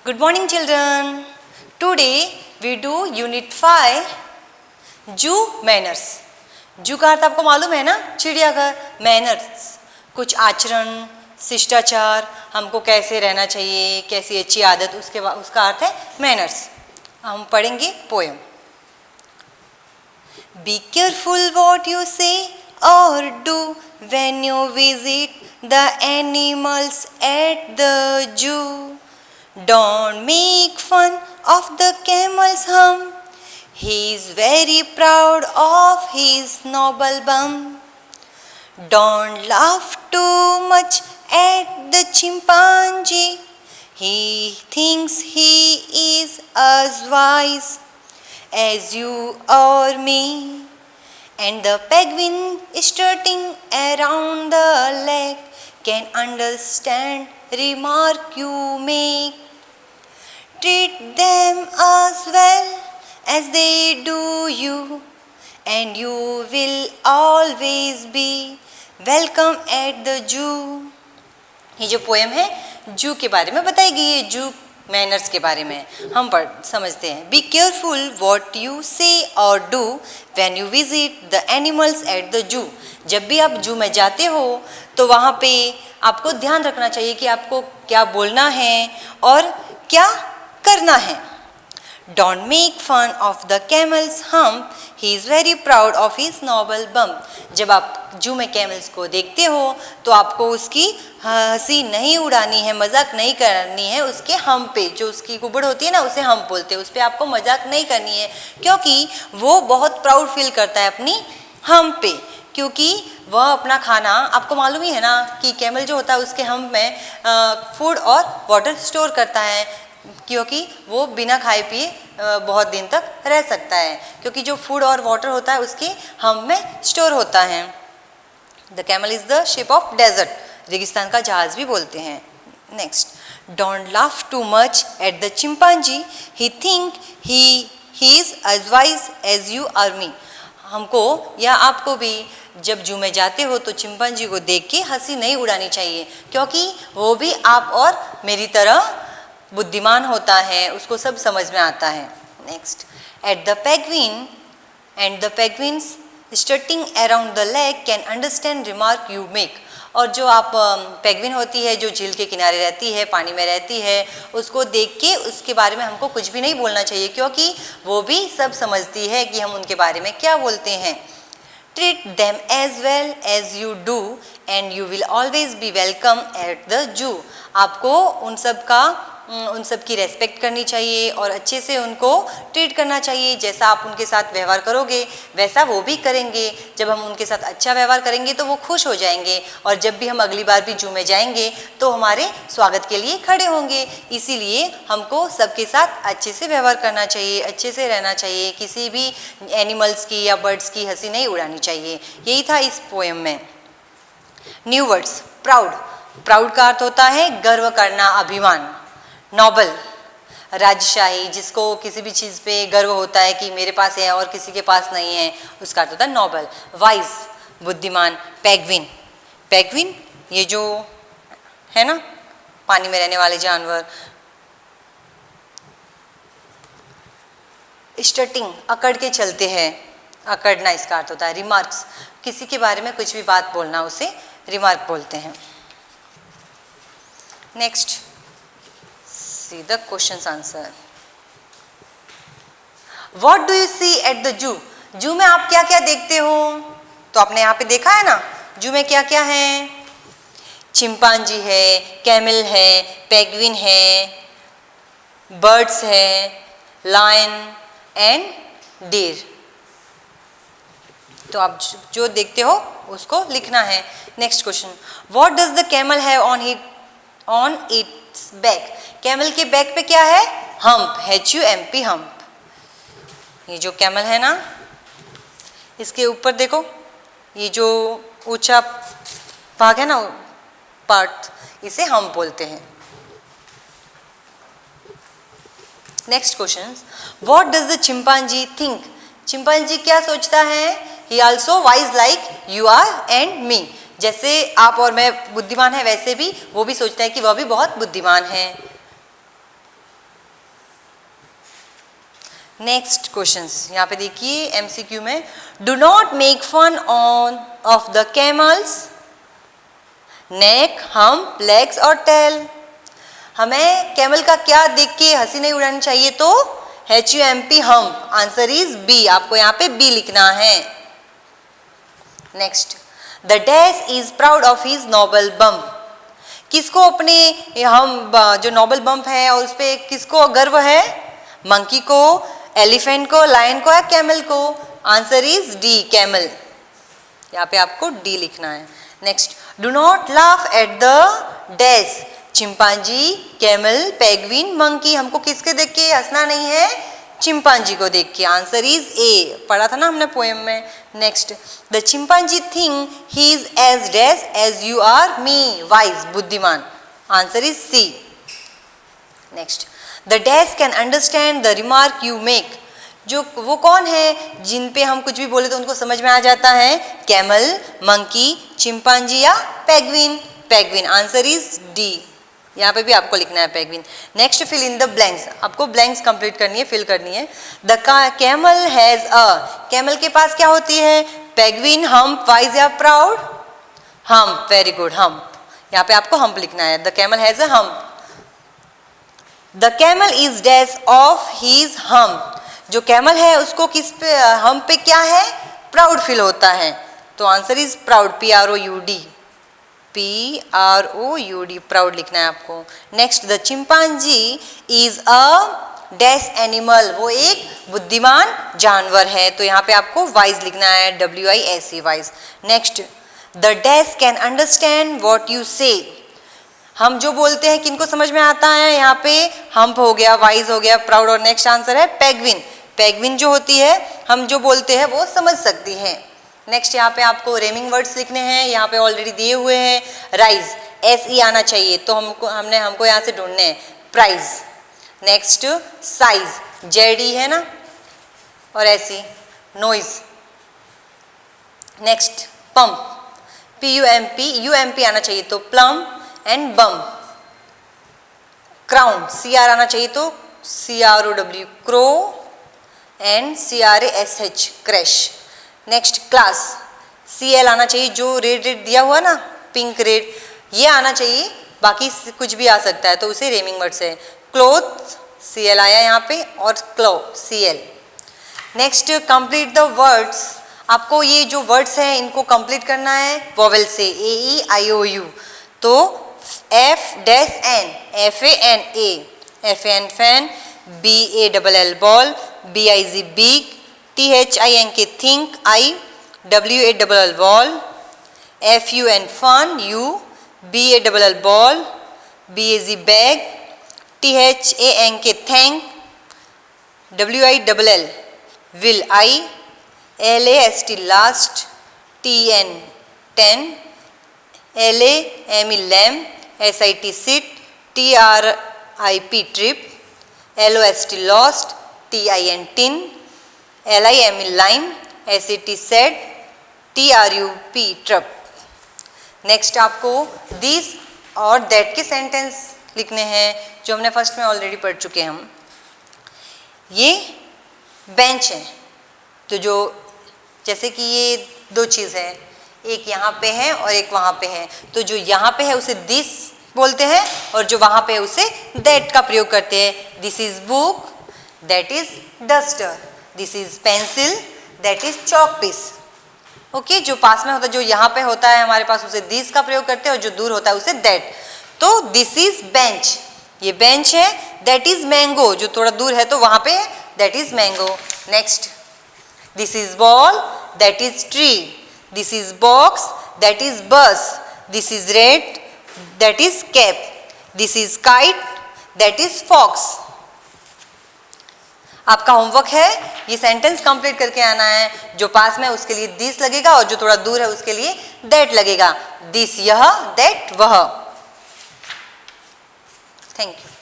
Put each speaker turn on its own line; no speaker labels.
Good morning children. Today we do Unit 5 Zoo Manners. जू का अर्थ आपको मालूम है ना, चिड़ियाघर. मैनर्स कुछ आचरण, शिष्टाचार, हमको कैसे रहना चाहिए, कैसी अच्छी आदत, उसका अर्थ है मैनर्स. हम पढ़ेंगे poem. Be careful what you say or do when you visit the animals at the zoo. Don't make fun of the camel's hump. He is very proud of his noble bump. Don't laugh too much at the chimpanzee. He thinks he is as wise as you or me. And the penguin strutting around the lake can understand remark you make. Treat them as well as they do you, and you will always be welcome at the zoo. ये जो poem है जू के बारे में बताई गई है, जू मैनर्स के बारे में हम समझते हैं. बी केयरफुल वॉट यू से और do when you visit the animals at the zoo. जब भी आप जू में जाते हो तो वहाँ पे आपको ध्यान रखना चाहिए कि आपको क्या बोलना है और क्या करना है. Don't make fun of the camel's hump. He is very proud of his noble bump. जब आप जू में कैमल्स को देखते हो तो आपको उसकी हंसी नहीं उड़ानी है, मजाक नहीं करनी है. उसके हम पे जो उसकी कुबड़ होती है ना, उसे हम बोलते हैं, उस पर आपको मजाक नहीं करनी है, क्योंकि वो बहुत प्राउड फील करता है अपनी हम पे. क्योंकि वह अपना खाना, आपको मालूम ही है ना कि कैमल जो होता है उसके हम में फूड और वाटर स्टोर करता है, क्योंकि वो बिना खाए पिए बहुत दिन तक रह सकता है, क्योंकि जो फूड और वाटर होता है उसके हम में स्टोर होता है. The camel is the ship of desert. रेगिस्तान का जहाज भी बोलते हैं. Next, don't laugh too much at the chimpanzee. He think he is as wise as you are me. हमको या आपको भी जब जू में जाते हो तो चिंपांजी को देख के हंसी नहीं उड़ानी चाहिए, क्योंकि वो भी आप और मेरी तरह बुद्धिमान होता है, उसको सब समझ में आता है. Next, at the penguin and the penguins strutting around the lake can understand remark you make. और जो आप पेंगुइन होती है जो झील के किनारे रहती है, पानी में रहती है, उसको देख के उसके बारे में हमको कुछ भी नहीं बोलना चाहिए, क्योंकि वो भी सब समझती है कि हम उनके बारे में क्या बोलते हैं. Treat them as well as you do and you will always be welcome at the zoo. आपको उन सब की रेस्पेक्ट करनी चाहिए और अच्छे से उनको ट्रीट करना चाहिए. जैसा आप उनके साथ व्यवहार करोगे वैसा वो भी करेंगे. जब हम उनके साथ अच्छा व्यवहार करेंगे तो वो खुश हो जाएंगे, और जब भी हम अगली बार भी जू में जाएंगे तो हमारे स्वागत के लिए खड़े होंगे. इसीलिए हमको सबके साथ अच्छे से व्यवहार करना चाहिए, अच्छे से रहना चाहिए. किसी भी एनिमल्स की या बर्ड्स की हंसी नहीं उड़ानी चाहिए. यही था इस पोएम में. New words. प्राउड. प्राउड का अर्थ होता है गर्व करना, अभिमान. नोबल, राजशाही, जिसको किसी भी चीज़ पे गर्व होता है कि मेरे पास है और किसी के पास नहीं है, उसका अर्थ होता है नोबल. वाइज, बुद्धिमान. पेंगुइन. पेंगुइन ये जो है ना पानी में रहने वाले जानवर. स्टटिंग, अकड़ के चलते हैं, अकड़ना इसका अर्थ होता है. रिमार्क्स, किसी के बारे में कुछ भी बात बोलना, उसे रिमार्क बोलते हैं. Next, see the questions answer. What do you see at the zoo? जू में आप क्या क्या देखते हो? तो आपने यहाँ पे देखा है ना जू में क्या क्या है. चिंपांजी है, कैमल है, पेंगुइन है, बर्ड्स है, लायन एंड डियर. तो आप जो देखते हो उसको लिखना है. Next question, What does the camel have on its back? Camel के बैक पे क्या है? Hump, HUMP, hump. ये जो कैमल है ना, इसके ऊपर देखो, ये जो ऊंचा भाग है ना, पार्ट, इसे हम बोलते हैं. Next question, what does the chimpanzee think? Chimpanzee क्या सोचता है? He also wise like you are and me. जैसे आप और मैं बुद्धिमान है, वैसे भी वो भी सोचता है कि वह भी बहुत बुद्धिमान है. नेक्स्ट क्वेश्चंस यहाँ पे देखिए एमसीक्यू में, do not make fun of the camel's neck, hump, legs और टेल। हमें कैमल का क्या देख के हंसी नहीं उड़ानी चाहिए, तो HUMP hump. Answer is B, आपको यहाँ पे बी लिखना है। Next, the dash is proud of his noble bump. किसको अपने हम जो नोबल बम्प है और उस पर किसको गर्व है, मंकी को, एलिफेंट को, लायन को या कैमल को। Answer is D, camel. यहाँ पे आपको डी लिखना है। Next, do not laugh at the dash, chimpanzee, camel, penguin, monkey. हमको किसके देख के हंसना नहीं है, चिंपांजी को देख के। आंसर इज ए, पढ़ा था ना हमने पोएम में। Next, the chimpanzee think he is as dash as you are me, wise, बुद्धिमान। Answer is C. Next, the dash can understand the remark you make. जो वो कौन है जिन पे हम कुछ भी बोले तो उनको समझ में आ जाता है, कैमल, मंकी, चिंपांजी या penguin. Penguin. Answer is D, यहाँ पे भी आपको लिखना है penguin. Next, fill in the blanks. आपको ब्लैंक्स कंप्लीट करनी है, फिल करनी है। The camel has a, camel के पास क्या होती है, पेंगुइन, हम्प, वाइज या proud, hump. Very good, hump. यहाँ पे आपको हम्प लिखना है। The camel has a hump. The camel is dash of his hump. जो कैमल है उसको किस पे, हम्प पे क्या है, प्राउड फील होता है। तो answer is proud, PROUD, PROUD, proud लिखना है आपको। Next, the chimpanzee is a dash animal. वो एक बुद्धिमान जानवर है। तो यहाँ पे आपको वाइज लिखना है, WISE, wise. Next, the dash can understand what you से। हम जो बोलते हैं किनको समझ में आता है, यहाँ पे हम्प हो गया, वाइज हो गया, प्राउड। और नेक्स्ट आंसर है पेंगुइन। पेंगुइन जो होती है, हम जो बोलते हैं वो समझ सकती है। नेक्स्ट, यहाँ पे आपको रेमिंग वर्ड्स लिखने हैं, यहाँ पे ऑलरेडी दिए हुए हैं। राइज, SE आना चाहिए, तो हमको यहाँ से ढूंढने हैं, प्राइज। नेक्स्ट, साइज, ZE है ना, और SE, noise. Next, pump, PUMP, UMP आना चाहिए, तो plum and bomb. Crown, CR आना चाहिए, तो CROW, crow and CRASH, crash. Next, class, CL आना चाहिए, जो रेड रेड दिया हुआ ना, पिंक रेड, ये आना चाहिए, बाकी कुछ भी आ सकता है, तो उसे रेमिंग वर्ड से। क्लोथ, CL आया यहाँ पे, और क्लो, CL। Next, complete the words. आपको ये जो वर्ड्स हैं इनको कंप्लीट करना है वोवेल से, AEIOU। तो FN, FANA, FN fan, BALL ball, BIG big, THINK think, WALL wall, FUN fun, U, BALL ball, BAG bag, THANK thank, WILL will, LAST last, TN 10, LAME lamb, SIT sit, TRIP trip, LOST lost, TIN tin, LIME lime, SAT said, TRUP trup. Next, आपको this और that के sentence लिखने हैं, जो हमने first में already पढ़ चुके हैं हम। ये बेंच है, तो जो जैसे कि ये दो चीज़ है, एक यहाँ पे है और एक वहाँ पे है, तो जो यहाँ पे है उसे दिस बोलते हैं और जो वहाँ पे है उसे दैट का प्रयोग करते हैं। This is book, that is duster, this is pencil, that is chalk piece. Okay, जो पास में होता है, जो यहाँ पे होता है हमारे पास, उसे दिस का प्रयोग करते हैं और जो दूर होता है उसे दैट। तो दिस इज बेंच, ये बेंच है। दैट इज मैंगो, जो थोड़ा दूर है तो वहाँ पे है, that is mango. Next, this is ball, that is tree, this is box, that is bus, this is red, that is cap, this is kite, that is fox. आपका homework है ये सेंटेंस कंप्लीट करके आना है। जो पास में उसके लिए दिस लगेगा और जो थोड़ा दूर है उसके लिए दैट लगेगा। दिस यह, दैट वह। Thank you.